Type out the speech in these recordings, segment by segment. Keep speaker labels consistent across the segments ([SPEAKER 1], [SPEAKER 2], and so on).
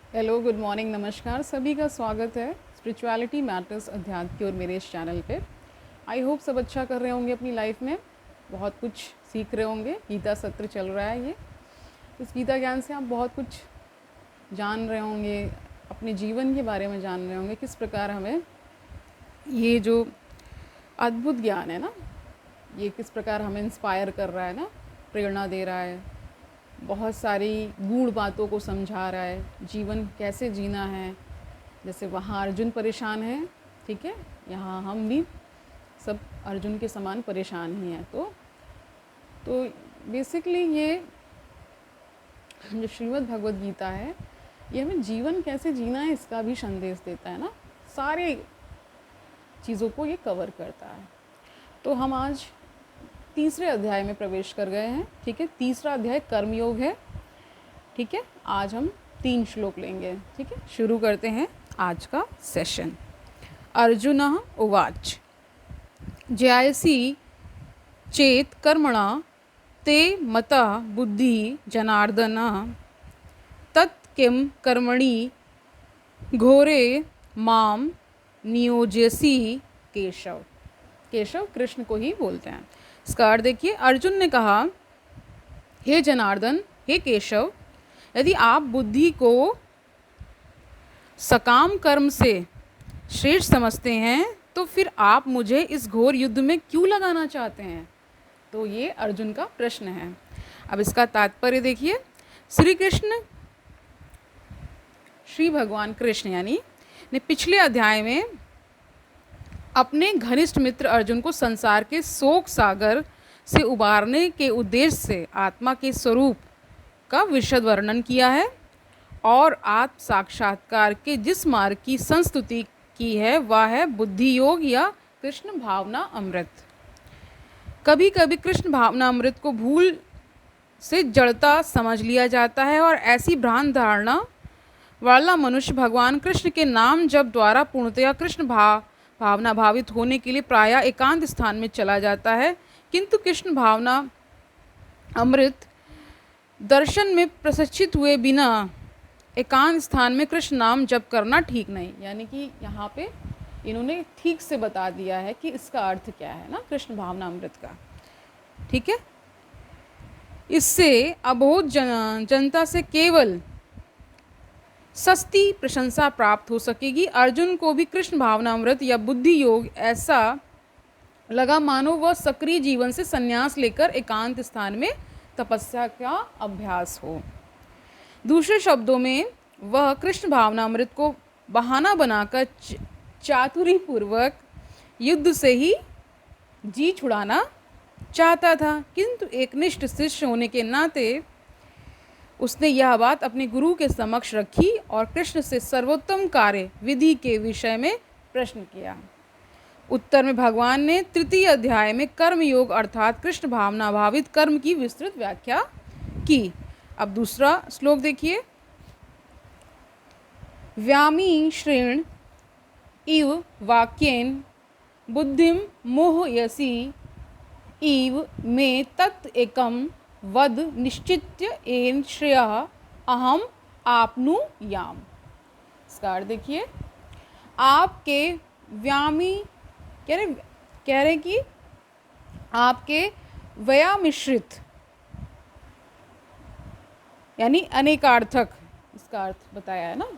[SPEAKER 1] Hello, good morning, नमस्कार। सभी का स्वागत है स्पिरिचुअलिटी मैटर्स अध्यात्म की और मेरे इस चैनल पे। आई होप सब अच्छा कर रहे होंगे अपनी लाइफ में, बहुत कुछ सीख रहे होंगे। गीता सत्र चल रहा है ये। इस गीता ज्ञान से आप बहुत कुछ जान रहे होंगे, अपने जीवन के बारे में जान रहे होंगे, किस प्रकार हमें ये जो अद्भुत ज्ञान है ना, ये किस प्रकार हमें इंस्पायर कर रहा है ना, प्रेरणा दे रहा है, बहुत सारी गूढ़ बातों को समझा रहा है, जीवन कैसे जीना है। जैसे वहाँ अर्जुन परेशान है, ठीक है, यहाँ हम भी सब अर्जुन के समान परेशान ही हैं। तो बेसिकली ये जो श्रीमद् भगवद गीता है, ये हमें जीवन कैसे जीना है इसका भी संदेश देता है ना, सारे चीज़ों को ये कवर करता है। तो हम आज तीसरे अध्याय में प्रवेश कर गए हैं, ठीक है। तीसरा अध्याय कर्मयोग है, ठीक है। आज हम 3 श्लोक लेंगे, ठीक है। शुरू करते हैं आज का सेशन। अर्जुनः उवाच ज्यायसि चेत कर्मणा ते मता बुद्धि जनार्दन तत् किं कर्मणि घोरे माम नियोज्यसि केशव। केशव कृष्ण को ही बोलते हैं। इसका अर्थ देखिए, अर्जुन ने कहा, हे जनार्दन, हे केशव, यदि आप बुद्धि को सकाम कर्म से श्रेष्ठ समझते हैं तो फिर आप मुझे इस घोर युद्ध में क्यों लगाना चाहते हैं। तो ये अर्जुन का प्रश्न है। अब इसका तात्पर्य देखिए। श्री भगवान कृष्ण यानी ने पिछले अध्याय में अपने घनिष्ठ मित्र अर्जुन को संसार के शोक सागर से उबारने के उद्देश्य से आत्मा के स्वरूप का विशद वर्णन किया है और आत्म साक्षात्कार के जिस मार्ग की संस्तुति की है वह है बुद्धि योग या कृष्ण भावना अमृत। कभी कभी कृष्ण भावना अमृत को भूल से जड़ता समझ लिया जाता है और ऐसी भ्रांत धारणा वाला मनुष्य भगवान कृष्ण के नाम जप द्वारा पूर्णतया कृष्ण भावना भावित होने के लिए प्रायः एकांत स्थान में चला जाता है। किंतु कृष्ण भावना अमृत दर्शन में प्रशिक्षित हुए बिना एकांत स्थान में कृष्ण नाम जप करना ठीक नहीं। यानी कि यहाँ पे इन्होंने ठीक से बता दिया है कि इसका अर्थ क्या है ना, कृष्ण भावना अमृत का, ठीक है। इससे अबोध जनता से केवल सस्ती प्रशंसा प्राप्त हो सकेगी। अर्जुन को भी कृष्ण भावना अमृत या बुद्धि योग ऐसा लगा मानो वह सक्रिय जीवन से संन्यास लेकर एकांत स्थान में तपस्या का अभ्यास हो। दूसरे शब्दों में वह कृष्ण भावना अमृत को बहाना बनाकर चातुरी पूर्वक युद्ध से ही जी छुड़ाना चाहता था। किंतु एक निष्ठ शिष्य होने के नाते उसने यह बात अपने गुरु के समक्ष रखी और कृष्ण से सर्वोत्तम कार्य विधि के विषय में प्रश्न किया। उत्तर में भगवान ने तृतीय अध्याय में कर्म योग अर्थात कृष्ण भावना भावित कर्म की विस्तृत व्याख्या की। अब दूसरा श्लोक देखिए। व्यामी श्रेण इव वाक्येन बुद्धिम मोहयसी इव मे तत् एकम वद निश्चित्य एन श्रेयः अहम आपनुयाम। इसका अर्थ देखिए। आपके व्यामी कह रहे कि आपके व्यामिश्रित यानी अनेकार्थक, इसका अर्थ बताया है ना,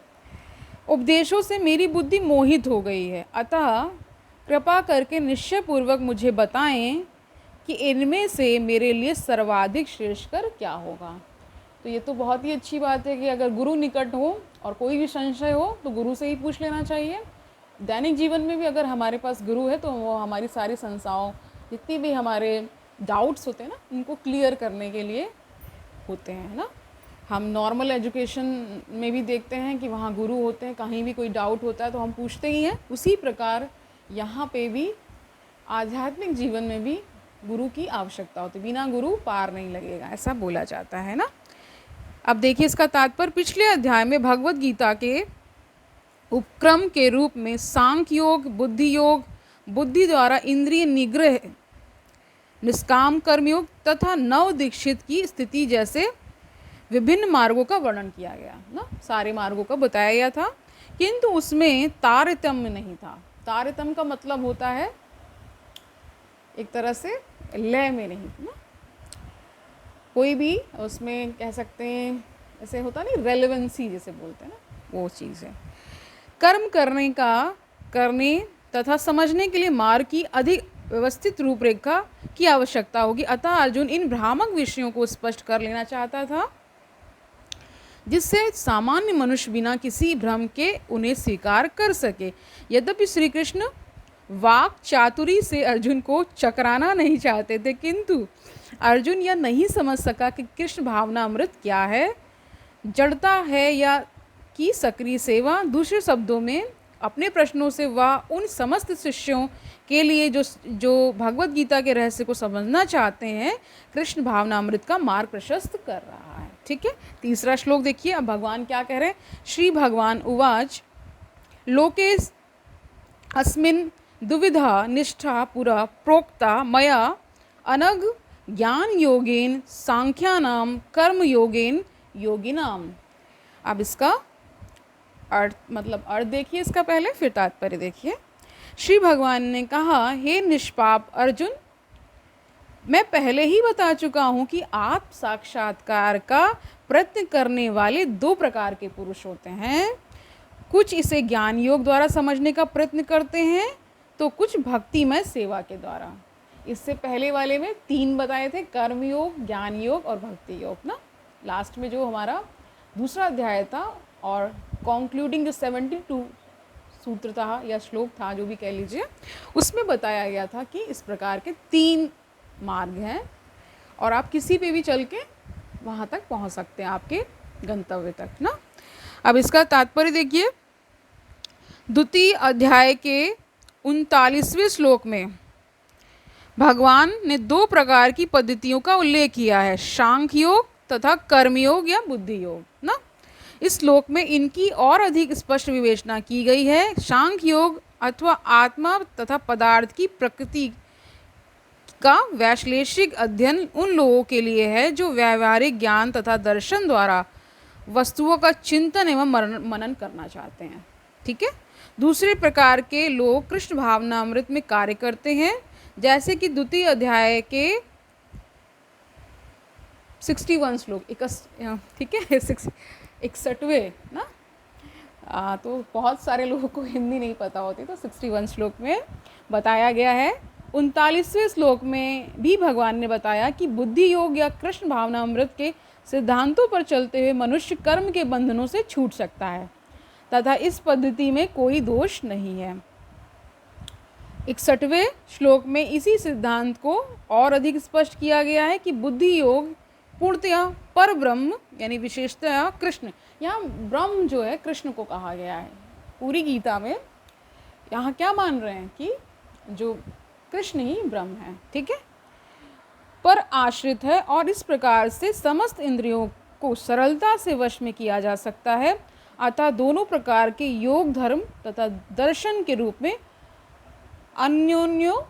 [SPEAKER 1] उपदेशों से मेरी बुद्धि मोहित हो गई है। अतः कृपा करके निश्चय पूर्वक मुझे बताएं कि इनमें से मेरे लिए सर्वाधिक श्रेष्ठकर क्या होगा। तो ये तो बहुत ही अच्छी बात है कि अगर गुरु निकट हो और कोई भी संशय हो तो गुरु से ही पूछ लेना चाहिए। दैनिक जीवन में भी अगर हमारे पास गुरु है तो वो हमारी सारी संस्थाओं, जितनी भी हमारे डाउट्स होते हैं ना, उनको क्लियर करने के लिए होते हैं ना। हम नॉर्मल एजुकेशन में भी देखते हैं कि वहाँ गुरु होते हैं, कहीं भी कोई डाउट होता है तो हम पूछते ही हैं। उसी प्रकार यहाँ पे भी आध्यात्मिक जीवन में भी गुरु की आवश्यकता होती है। बिना गुरु पार नहीं लगेगा, ऐसा बोला जाता है ना। अब देखिए इसका तात्पर्य। पिछले अध्याय में भगवत गीता के उपक्रम के रूप में सांख्य योग, बुद्धि योग, बुद्धि द्वारा इंद्रिय निग्रह, निष्काम कर्मयोग तथा नव दीक्षित की स्थिति जैसे विभिन्न मार्गों का वर्णन किया गया ना, सारे मार्गों का बताया गया था, किंतु उसमें तारतम्य नहीं था। तारतम्य का मतलब होता है एक तरह से लय में नहीं ना, कोई भी उसमें कह सकते हैं ऐसे होता नहीं, रेलेवेंसी जैसे बोलते हैं ना, वो चीज़ है। कर्म करने तथा समझने के लिए मार्ग की अधिक व्यवस्थित रूपरेखा की आवश्यकता होगी। अतः अर्जुन इन भ्रामक विषयों को स्पष्ट कर लेना चाहता था, जिससे सामान्य मनुष्य बिना किसी भ्रम के उन्हें स्वीकार कर सके। यद्यपि श्री कृष्ण वाक चातुरी से अर्जुन को चकराना नहीं चाहते थे, किंतु अर्जुन यह नहीं समझ सका कि कृष्ण भावना अमृत क्या है, जड़ता है या कि सक्रिय सेवा। दूसरे शब्दों में अपने प्रश्नों से वह उन समस्त शिष्यों के लिए जो भगवत गीता के रहस्य को समझना चाहते हैं, कृष्ण भावना अमृत का मार्ग प्रशस्त कर रहा है। ठीक है, तीसरा श्लोक देखिए, अब भगवान क्या कह रहे हैं। श्री भगवान उवाच लोके अस्मिन् दुविधा निष्ठा पुरा प्रोक्ता मया अनग ज्ञान योगेन सांख्यानाम कर्म योगेन योगिनाम। अब इसका अर्थ देखिए इसका पहले, फिर तात्पर्य देखिए। श्री भगवान ने कहा, हे निष्पाप अर्जुन, मैं पहले ही बता चुका हूँ कि आत्म साक्षात्कार का प्रयत्न करने वाले दो प्रकार के पुरुष होते हैं। कुछ इसे ज्ञान योग द्वारा समझने का प्रयत्न करते हैं, तो कुछ भक्तिमय सेवा के द्वारा। इससे पहले वाले में 3 बताए थे, कर्म योग, ज्ञान योग और भक्ति योग ना। लास्ट में जो हमारा दूसरा अध्याय था और कॉन्क्लूडिंग जो 72 सूत्र था या श्लोक था, जो भी कह लीजिए, उसमें बताया गया था कि इस प्रकार के 3 मार्ग हैं और आप किसी पे भी चल के वहाँ तक पहुँच सकते हैं, आपके गंतव्य तक ना। अब इसका तात्पर्य देखिए, द्वितीय अध्याय के 39वें श्लोक में भगवान ने 2 प्रकार की पद्धतियों का उल्लेख किया है, सांख्य योग तथा कर्मयोग या बुद्धि योग ना। इस श्लोक में इनकी और अधिक स्पष्ट विवेचना की गई है। सांख्य योग अथवा आत्मा तथा पदार्थ की प्रकृति का वैश्लेषिक अध्ययन उन लोगों के लिए है जो व्यावहारिक ज्ञान तथा दर्शन द्वारा वस्तुओं का चिंतन एवं मनन करना चाहते हैं। ठीक है, दूसरे प्रकार के लोग कृष्ण भावनामृत में कार्य करते हैं, जैसे कि द्वितीय अध्याय के 61 श्लोक, ठीक है, 61वें ना। तो बहुत सारे लोगों को हिंदी नहीं पता होती, तो 61 श्लोक में बताया गया है। 39वें श्लोक में भी भगवान ने बताया कि बुद्धि योग या कृष्ण भावनामृत के सिद्धांतों पर चलते हुए मनुष्य कर्म के बंधनों से छूट सकता है तथा इस पद्धति में कोई दोष नहीं है। 61वें श्लोक में इसी सिद्धांत को और अधिक स्पष्ट किया गया है कि बुद्धि योग पूर्णतया पर ब्रह्म यानी विशेषतया कृष्ण, यहाँ ब्रह्म जो है कृष्ण को कहा गया है पूरी गीता में। यहाँ क्या मान रहे हैं कि जो कृष्ण ही ब्रह्म है, ठीक है, पर आश्रित है और इस प्रकार से समस्त इंद्रियों को सरलता से वश में किया जा सकता है। अतः दोनों प्रकार के योग धर्म तथा दर्शन के रूप में अन्योन्यो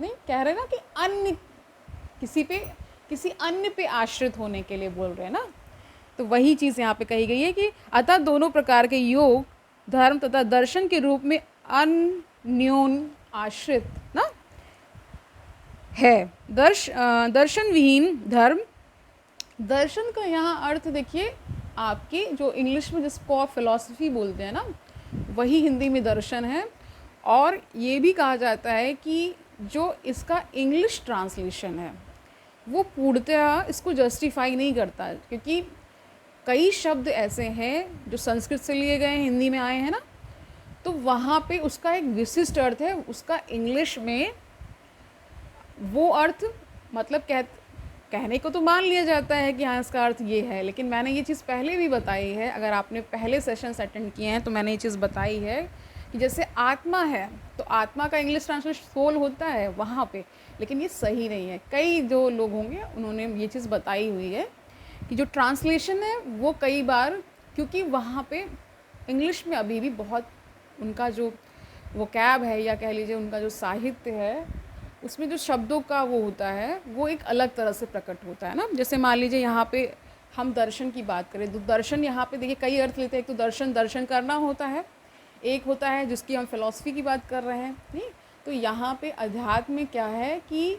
[SPEAKER 1] नहीं कह रहे ना कि अन्य किसी अन्य पे आश्रित होने के लिए बोल रहे हैं ना, तो वही चीज़ यहाँ पे कही गई है कि अतः दोनों प्रकार के योग धर्म तथा दर्शन के रूप में अन्योन आश्रित ना है। दर्शन विहीन धर्म, दर्शन का यहाँ अर्थ देखिए, आपके जो इंग्लिश में जिसको आप फिलॉसफी बोलते हैं ना, वही हिंदी में दर्शन है। और ये भी कहा जाता है कि जो इसका इंग्लिश ट्रांसलेशन है वो पूर्णतः इसको जस्टिफाई नहीं करता, क्योंकि कई शब्द ऐसे हैं जो संस्कृत से लिए गए हैं, हिंदी में आए हैं ना, तो वहाँ पे उसका एक विशिष्ट अर्थ है, उसका इंग्लिश में वो अर्थ मतलब कहने को तो मान लिया जाता है कि हाँ इसका अर्थ ये है, लेकिन मैंने ये चीज़ पहले भी बताई है, अगर आपने पहले सेशंस अटेंड किए हैं तो मैंने ये चीज़ बताई है कि जैसे आत्मा है तो आत्मा का इंग्लिश ट्रांसलेशन सोल होता है वहाँ पे, लेकिन ये सही नहीं है। कई जो लोग होंगे उन्होंने ये चीज़ बताई हुई है कि जो ट्रांसलेशन है वो कई बार, क्योंकि वहाँ पे इंग्लिश में अभी भी बहुत उनका जो वोकैब है या कह लीजिए उनका जो साहित्य है, उसमें जो शब्दों का वो होता है वो एक अलग तरह से प्रकट होता है ना। जैसे मान लीजिए यहाँ पे हम दर्शन की बात करें तो दर्शन यहाँ पे देखिए कई अर्थ लेते हैं। एक तो दर्शन दर्शन करना होता है, एक होता है जिसकी हम फिलॉसफी की बात कर रहे हैं, नहीं। तो यहाँ पे अध्यात्म में क्या है कि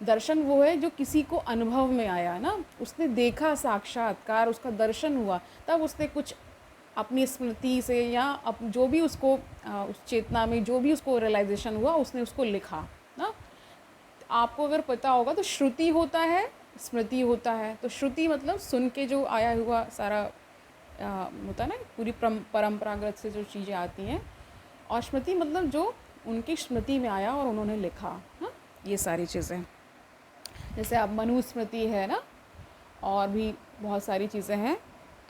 [SPEAKER 1] दर्शन वो है जो किसी को अनुभव में आया ना, उसने देखा, साक्षात्कार, उसका दर्शन हुआ, तब उसने कुछ अपनी स्मृति से या जो भी उसको उस चेतना में जो भी उसको रियलाइजेशन हुआ उसने उसको लिखा ना। आपको अगर पता होगा तो श्रुति होता है, स्मृति होता है। तो श्रुति मतलब सुन के जो आया हुआ सारा होता है ना, पूरी परंपरागत से जो चीज़ें आती हैं, और स्मृति मतलब जो उनकी स्मृति में आया और उन्होंने लिखा ना, ये सारी चीज़ें। जैसे अब मनुस्मृति है ना, और भी बहुत सारी चीज़ें हैं।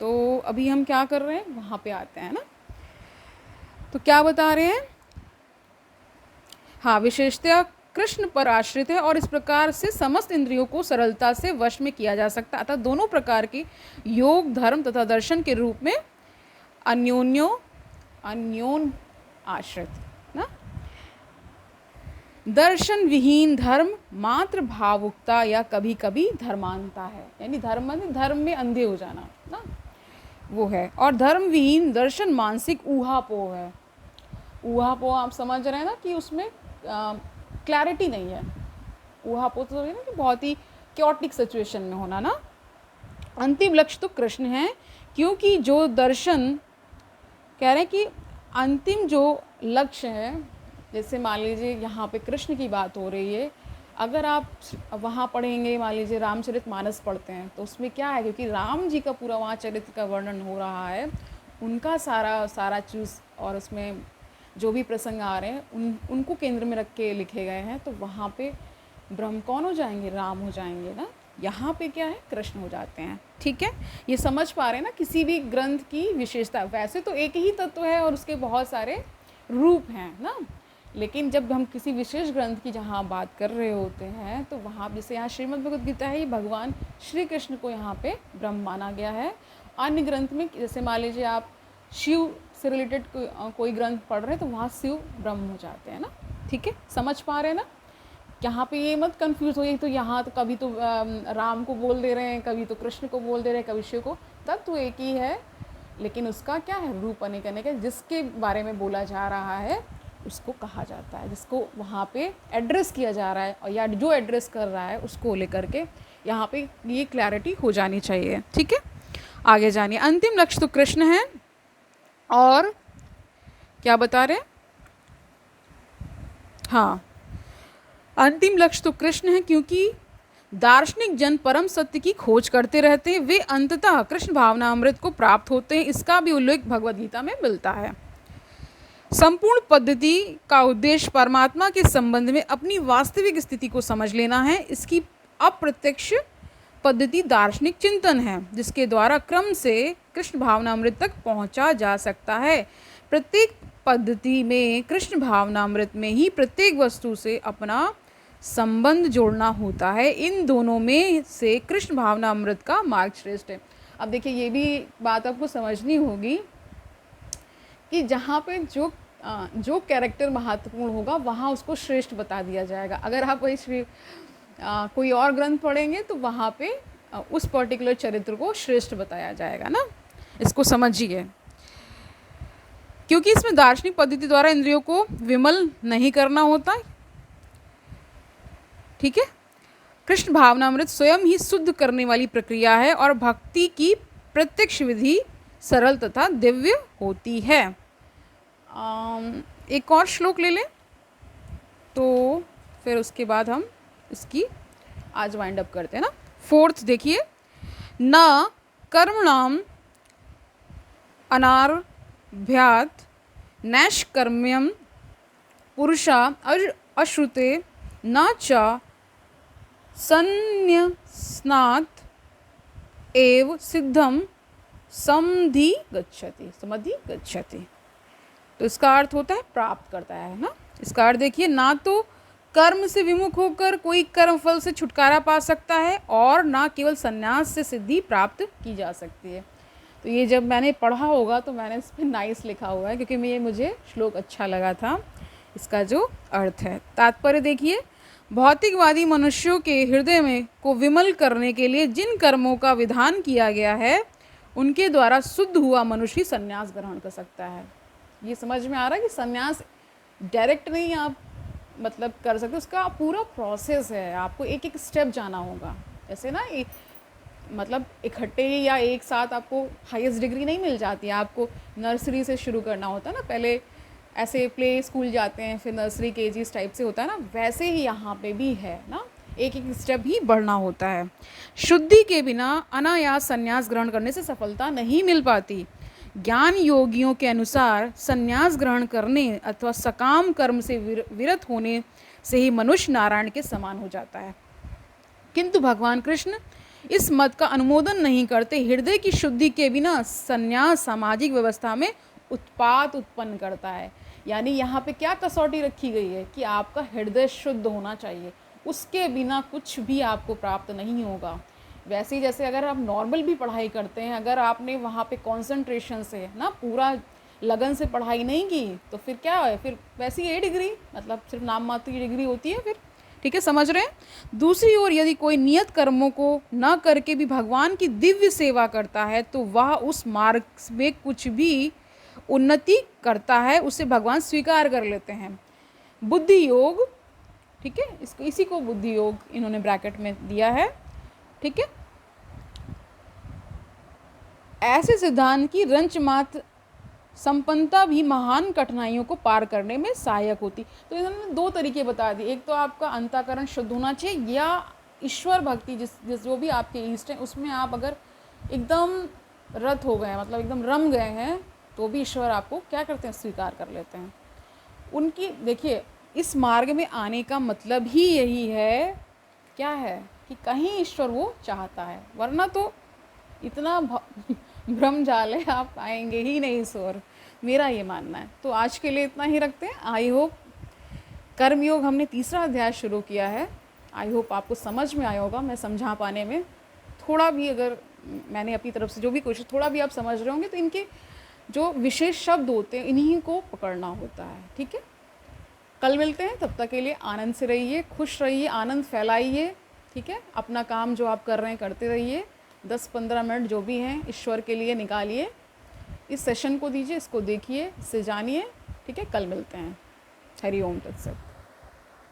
[SPEAKER 1] तो अभी हम क्या कर रहे हैं, वहाँ पे आते हैं ना। तो क्या बता रहे हैं, हाँ, विशेषतः कृष्ण पर आश्रित है और इस प्रकार से समस्त इंद्रियों को सरलता से वश में किया जा सकता है। अतः दोनों प्रकार के योग, धर्म तथा दर्शन के रूप में अन्योन आश्रित ना। दर्शन विहीन धर्म मात्र भावुकता या कभी कभी धर्मांता है, यानी धर्म में अंधे हो जाना ना, वो है। और धर्म विहीन दर्शन मानसिक ऊहापोह है। ऊहापोह आप समझ रहे हैं ना कि उसमें क्लैरिटी नहीं है। ऊहापोह तो है ना कि बहुत ही क्योटिक सिचुएशन में होना ना। अंतिम लक्ष्य तो कृष्ण है, क्योंकि जो दर्शन कह रहे हैं कि अंतिम जो लक्ष्य है, जैसे मान लीजिए यहाँ पे कृष्ण की बात हो रही है, अगर आप वहाँ पढ़ेंगे, मान लीजिए रामचरितमानस पढ़ते हैं, तो उसमें क्या है, क्योंकि राम जी का पूरा वहाँ चरित्र का वर्णन हो रहा है, उनका सारा चीज़, और उसमें जो भी प्रसंग आ रहे हैं उनको केंद्र में रख के लिखे गए हैं। तो वहाँ पे ब्रह्म कौन हो जाएंगे, राम हो जाएंगे ना। यहाँ पे क्या है, कृष्ण हो जाते हैं। ठीक है, ये समझ पा रहे हैं ना किसी भी ग्रंथ की विशेषता। वैसे तो एक ही तत्व है और उसके बहुत सारे रूप हैं ना, लेकिन जब हम किसी विशेष ग्रंथ की जहाँ बात कर रहे होते हैं, तो वहाँ जैसे यहाँ श्रीमद् भगवद गीता है, ये भगवान श्री कृष्ण को यहाँ पे ब्रह्म माना गया है। अन्य ग्रंथ में जैसे मान लीजिए आप शिव से रिलेटेड कोई ग्रंथ पढ़ रहे हैं, तो वहाँ शिव ब्रह्म हो जाते हैं ना। ठीक है, समझ पा रहे हैं ना। यहाँ पे ये मत कंफ्यूज होइए, तो यहाँ तो कभी तो राम को बोल दे रहे हैं, कभी तो कृष्ण को बोल दे रहे हैं, कभी शिव को। तत्व एक ही है, लेकिन उसका क्या है, रूप अनेक अनेक है। जिसके बारे में बोला जा रहा है उसको कहा जाता है, जिसको वहाँ पे एड्रेस किया जा रहा है, और या जो एड्रेस कर रहा है उसको लेकर के यहाँ पे ये क्लैरिटी हो जानी चाहिए। ठीक है, आगे जानिए। अंतिम लक्ष्य तो कृष्ण है, और क्या बता रहे हैं, हाँ, अंतिम लक्ष्य तो कृष्ण है, क्योंकि दार्शनिक जन परम सत्य की खोज करते रहते हैं, वे अंततः कृष्ण भावनामृत को प्राप्त होते हैं। इसका भी उल्लेख भगवद गीता में मिलता है। संपूर्ण पद्धति का उद्देश्य परमात्मा के संबंध में अपनी वास्तविक स्थिति को समझ लेना है। इसकी अप्रत्यक्ष पद्धति दार्शनिक चिंतन है, जिसके द्वारा क्रम से कृष्ण भावनामृत तक पहुंचा जा सकता है। प्रत्येक पद्धति में कृष्ण भावनामृत में ही प्रत्येक वस्तु से अपना संबंध जोड़ना होता है। इन दोनों में से कृष्ण भावनामृत का मार्ग श्रेष्ठ है। अब देखिए, ये भी बात आपको समझनी होगी कि जहाँ पे जो कैरेक्टर महत्वपूर्ण होगा वहाँ उसको श्रेष्ठ बता दिया जाएगा। अगर आप वही कोई और ग्रंथ पढ़ेंगे तो वहाँ पे उस पर्टिकुलर चरित्र को श्रेष्ठ बताया जाएगा ना। इसको समझिए, क्योंकि इसमें दार्शनिक पद्धति द्वारा इंद्रियों को विमल नहीं करना होता। ठीक है, कृष्ण भावनामृत स्वयं ही शुद्ध करने वाली प्रक्रिया है, और भक्ति की प्रत्यक्ष विधि सरल तथा दिव्य होती है। एक और श्लोक ले लें तो फिर उसके बाद हम इसकी आज वाइंड अप करते हैं ना। 4th देखिए, न कर्मणाम अनारभ्यात नैष्कर्म्यम पुरुषा अश्रुते न च संन्यस्नात् एव सिद्धम समधि गच्छति। तो इसका अर्थ होता है प्राप्त करता है ना। इसका अर्थ देखिए, ना तो कर्म से विमुख होकर कोई कर्म फल से छुटकारा पा सकता है, और ना केवल संन्यास से सिद्धि प्राप्त की जा सकती है। तो ये जब मैंने पढ़ा होगा तो मैंने इस पर नाइस लिखा हुआ है, क्योंकि मुझे श्लोक अच्छा लगा था। इसका जो अर्थ है, तात्पर्य देखिए, भौतिकवादी मनुष्यों के हृदय में को विमल करने के लिए जिन कर्मों का विधान किया गया है उनके द्वारा शुद्ध हुआ मनुष्य ही संन्यास ग्रहण कर सकता है। ये समझ में आ रहा है कि संन्यास डायरेक्ट नहीं आप मतलब कर सकते, उसका पूरा प्रोसेस है, आपको एक एक स्टेप जाना होगा। ऐसे ना मतलब इकट्ठे ही या एक साथ आपको हाईएस्ट डिग्री नहीं मिल जाती है, आपको नर्सरी से शुरू करना होता है ना, पहले ऐसे प्ले स्कूल जाते हैं फिर नर्सरी केजी टाइप से होता है ना, वैसे ही यहाँ पे भी है ना, एक एक स्टेप ही बढ़ना होता है। शुद्धि के बिना अनायास संन्यास ग्रहण करने से सफलता नहीं मिल पाती। ज्ञान योगियों के अनुसार संन्यास ग्रहण करने अथवा सकाम कर्म से विरत होने से ही मनुष्य नारायण के समान हो जाता है। किंतु भगवान कृष्ण इस मत का अनुमोदन नहीं करते। हृदय की शुद्धि के बिना संन्यास सामाजिक व्यवस्था में उत्पात उत्पन्न करता है। यानी यहाँ पे क्या कसौटी रखी गई है कि आपका हृदय शुद्ध होना चाहिए, उसके बिना कुछ भी आपको प्राप्त नहीं होगा। वैसे ही जैसे अगर आप नॉर्मल भी पढ़ाई करते हैं, अगर आपने वहाँ पे कंसंट्रेशन से ना पूरा लगन से पढ़ाई नहीं की तो फिर क्या है, फिर वैसी ये डिग्री मतलब सिर्फ नाम मात्र की डिग्री होती है फिर, ठीक है, समझ रहे हैं। दूसरी ओर यदि कोई नियत कर्मों को न करके भी भगवान की दिव्य सेवा करता है तो वह उस मार्ग में कुछ भी उन्नति करता है, उसे भगवान स्वीकार कर लेते हैं। बुद्धि योग, ठीक है, इसको इसी को बुद्धि योग इन्होंने ब्रैकेट में दिया है, ठीक है। ऐसे सिद्धांत की रंच मात्र संपन्नता भी महान कठिनाइयों को पार करने में सहायक होती। तो इन्होंने दो तरीके बता दिए, एक तो आपका अंतःकरण शुद्ध होना चाहिए, या ईश्वर भक्ति जिस जो भी आपके इष्ट हैं उसमें आप अगर एकदम रत हो गए हैं, मतलब एकदम रम गए हैं, तो भी ईश्वर आपको क्या करते हैं, स्वीकार कर लेते हैं। उनकी देखिए इस मार्ग में आने का मतलब ही यही है, क्या है कि कहीं ईश्वर वो चाहता है, वरना तो इतना भ्रम जाल है आप आएंगे ही नहीं ईश्वर, मेरा ये मानना है। तो आज के लिए इतना ही रखते हैं। आई होप कर्मयोग हमने तीसरा अध्याय शुरू किया है, आई होप आपको समझ में आया होगा। मैं समझा पाने में थोड़ा भी, अगर मैंने अपनी तरफ से जो भी कोशिश, थोड़ा भी आप समझ रहे होंगे, तो इनके जो विशेष शब्द होते हैं इन्हीं को पकड़ना होता है, ठीक है। कल मिलते हैं, तब तक के लिए आनंद से रहिए, खुश रहिए, आनंद फैलाइए, ठीक है। अपना काम जो आप कर रहे हैं करते रहिए, 10-15 मिनट जो भी हैं ईश्वर के लिए निकालिए, इस सेशन को दीजिए, इसको देखिए, इससे जानिए, ठीक है। कल मिलते हैं। हरि ओम तत्सत।